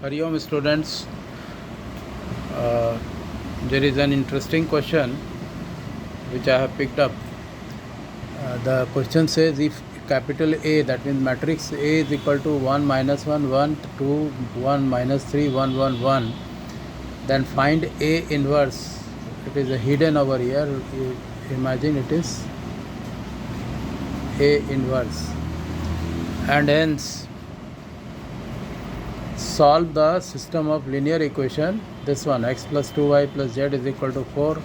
Hariom students, uh, there is an interesting question which I have picked up. The question says if capital A, that means matrix A is equal to 1 minus 1 1 2 1 minus 3 1 1 1, then find A inverse. It is hidden over here. You imagine it is A inverse, and hence solve the system of linear equation. This one, x plus 2y plus z is equal to 4,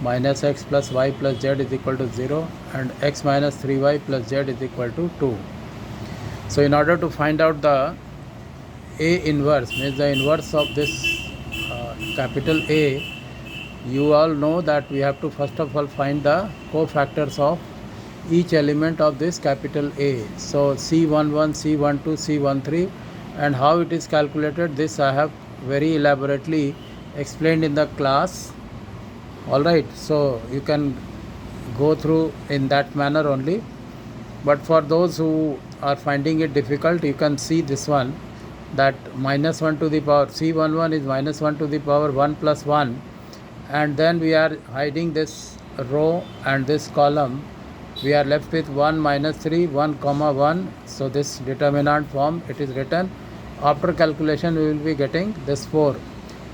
minus x plus y plus z is equal to 0, and x minus 3y plus z is equal to 2. So in order to find out the A inverse, means the inverse of this capital A, you all know that we have to first of all find the cofactors of each element of this capital A. So C11, C12, C13, and how it is calculated, this I have very elaborately explained in the class. Alright, so you can go through in that manner only. But for those who are finding it difficult, you can see this one, that minus 1 to the power C11 is minus 1 to the power 1 plus 1, and then we are hiding this row and this column. We are left with 1 minus 3 1 comma 1. So this determinant form it is written. After calculation we will be getting this 4.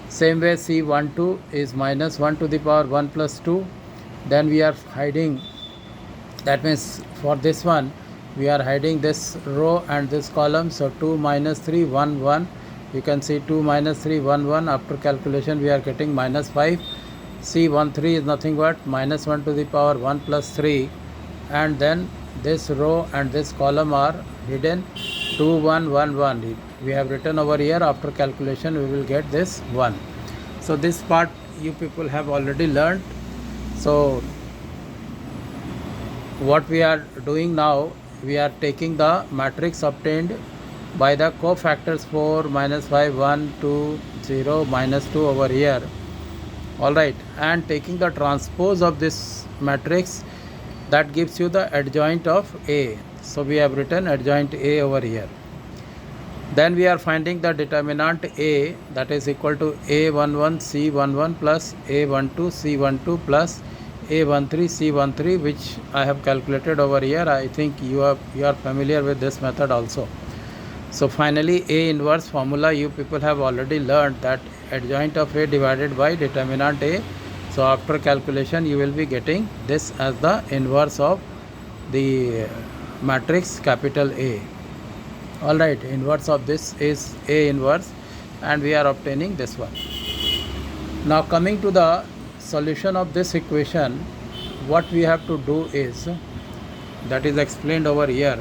Same way C12 is minus 1 to the power 1 plus 2. Then we are hiding, that means for this one we are hiding this row and this column. So 2 minus 3 1 1. You can see 2 minus 3 1 1. After calculation we are getting minus 5. C13 is nothing but minus 1 to the power 1 plus 3, and then this row and this column are hidden. 2 1 1 1 we have written over here. After calculation we will get this 1. So this part you people have already learned. So what we are doing now, we are taking the matrix obtained by the cofactors 4 minus 5 1 2 0 minus 2 over here. Alright, and taking the transpose of this matrix, that gives you the adjoint of A. So we have written adjoint A over here. Then we are finding the determinant A, that is equal to A11 C11 plus A12 C12 plus A13 C13, which I have calculated over here. I think you are familiar with this method also. So finally A inverse formula you people have already learned, that adjoint of A divided by determinant A. So after calculation you will be getting this as the inverse of the matrix capital A. Alright, inverse of this is A inverse, and we are obtaining this one. Now coming to the solution of this equation, what we have to do is, that is explained over here.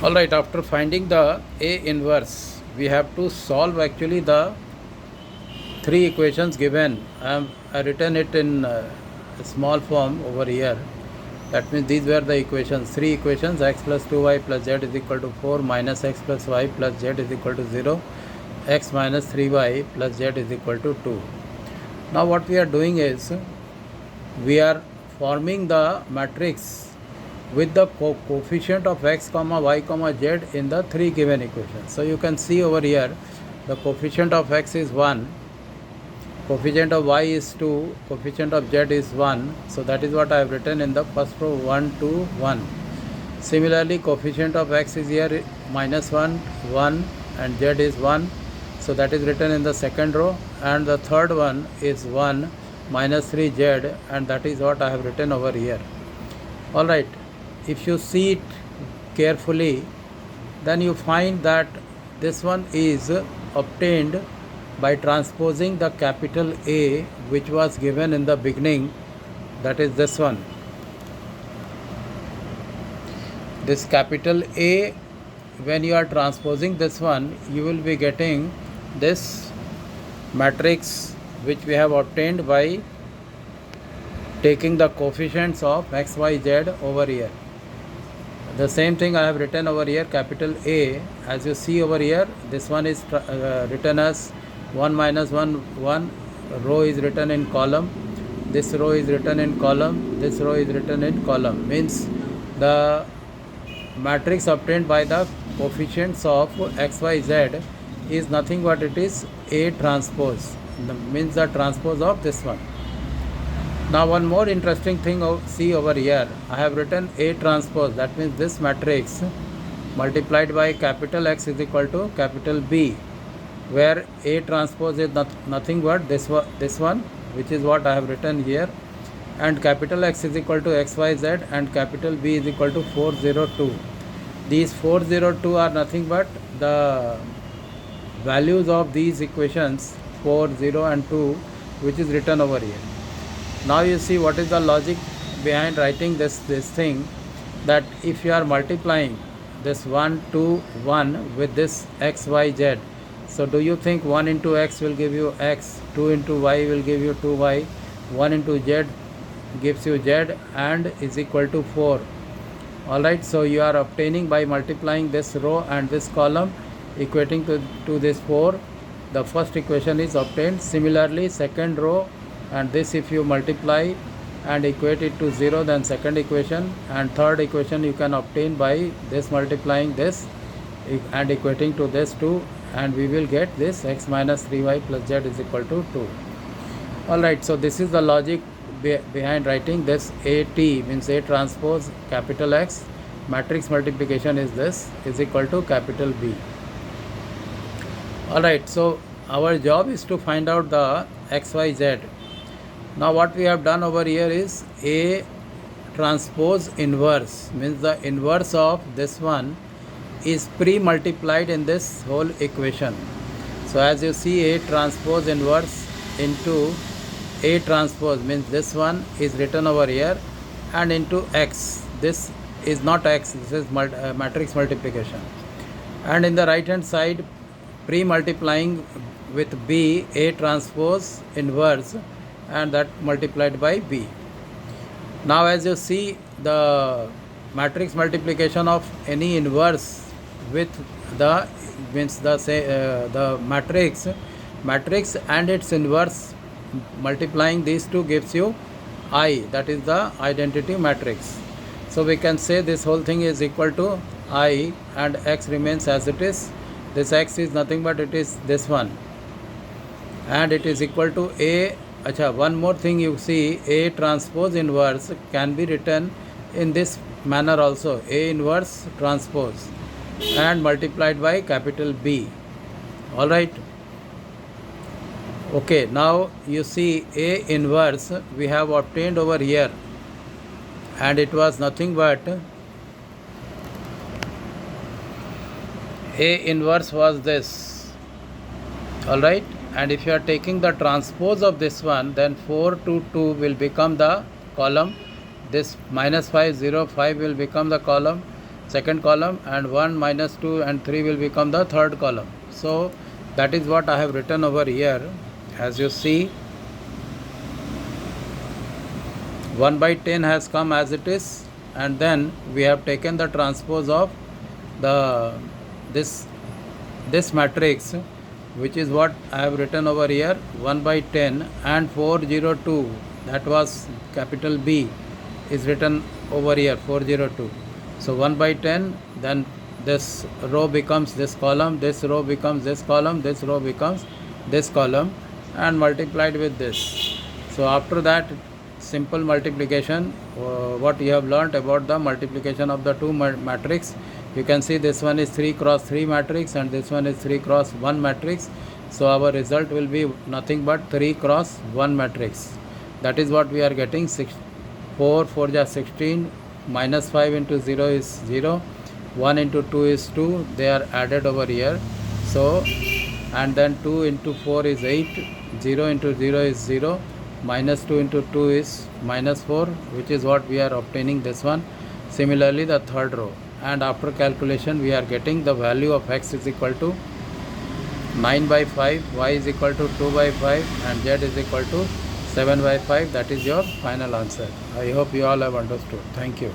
Alright, after finding the A inverse, we have to solve actually the three equations given. I have written it in a small form over here. That means these were the equations, three equations: x plus 2y plus z is equal to 4, minus x plus y plus z is equal to 0, x minus 3y plus z is equal to 2. Now what we are doing is, we are forming the matrix with the coefficient of x comma y comma z in the three given equations. So you can see over here, the coefficient of x is 1, coefficient of y is 2, coefficient of z is 1. So that is what I have written in the first row, 1 2 1. Similarly, coefficient of x is here minus 1 1, and z is 1. So that is written in the second row, and the third one is 1 minus 3z, and that is what I have written over here. Alright, if you see it carefully, then you find that this one is obtained by transposing the capital A, which was given in the beginning, that is this one. This capital A, when you are transposing this one, you will be getting this matrix which we have obtained by taking the coefficients of x, y, z over here. The same thing I have written over here, capital A. As you see over here, this one is written as 1 minus 1, 1. Row is written in column. This row is written in column. This row is written in column. Means the matrix obtained by the coefficients of x, y, z is nothing but it is A transpose. Means the transpose of this one. Now one more interesting thing see over here. I have written A transpose. That means this matrix multiplied by capital X is equal to capital B, where A transpose is nothing but this one, which is what I have written here, and capital X is equal to XYZ and capital B is equal to 402. These 402 are nothing but the values of these equations 4, 0 and 2, which is written over here. Now you see what is the logic behind writing this thing, that if you are multiplying this 1, 2, 1 with this x, y, z, so do you think 1 into x will give you x, 2 into y will give you 2y, 1 into z gives you z and is equal to 4. Alright, so you are obtaining by multiplying this row and this column equating to this 4. The first equation is obtained. Similarly, second row and this, if you multiply and equate it to 0, then second equation, and third equation you can obtain by this multiplying this and equating to this 2, and we will get this x minus 3y plus z is equal to 2. Alright, so this is the logic behind writing this AT, means A transpose capital X, matrix multiplication is this, is equal to capital B. Alright, so our job is to find out the x, y, z. Now what we have done over here is A transpose inverse, means the inverse of this one is pre-multiplied in this whole equation. So as you see, A transpose inverse into A transpose, means this one is written over here, and into x. This is not x, this is matrix multiplication. And in the right hand side, pre-multiplying with B, A transpose inverse, and that multiplied by B. Now as you see, the matrix multiplication of any inverse with the, means the matrix and its inverse, multiplying these two gives you I, that is the identity matrix. So we can say this whole thing is equal to I and x remains as it is. This x is nothing but it is this one, and it is equal to A. One more thing you see, A transpose inverse can be written in this manner also, A inverse transpose and multiplied by capital B. Alright. Okay, now you see A inverse we have obtained over here, and it was nothing but A inverse was this. Alright, and if you are taking the transpose of this one, then 4 to 2 will become the column, this minus 5, 0, 5 will become the column, second column, and 1, minus 2 and 3 will become the third column. So that is what I have written over here. As you see, 1 by 10 has come as it is, and then we have taken the transpose of the this matrix, which is what I have written over here, 1 by 10 and 402, that was capital B, is written over here, 402. So 1 by 10, then this row becomes this column, this row becomes this column, this row becomes this column, and multiplied with this. So after that simple multiplication, what you have learnt about the multiplication of the two matrix, you can see this one is 3 cross 3 matrix and this one is 3 cross 1 matrix. So our result will be nothing but 3 cross 1 matrix. That is what we are getting. 4 4 is 16, minus 5 into 0 is 0, 1 into 2 is 2, they are added over here. So, and then 2 into 4 is 8, 0 into 0 is 0, minus 2 into 2 is minus 4, which is what we are obtaining this one. Similarly the third row, and after calculation we are getting the value of x is equal to 9 by 5, y is equal to 2 by 5 and z is equal to 7 by 5. That is your final answer. I hope you all have understood. Thank you.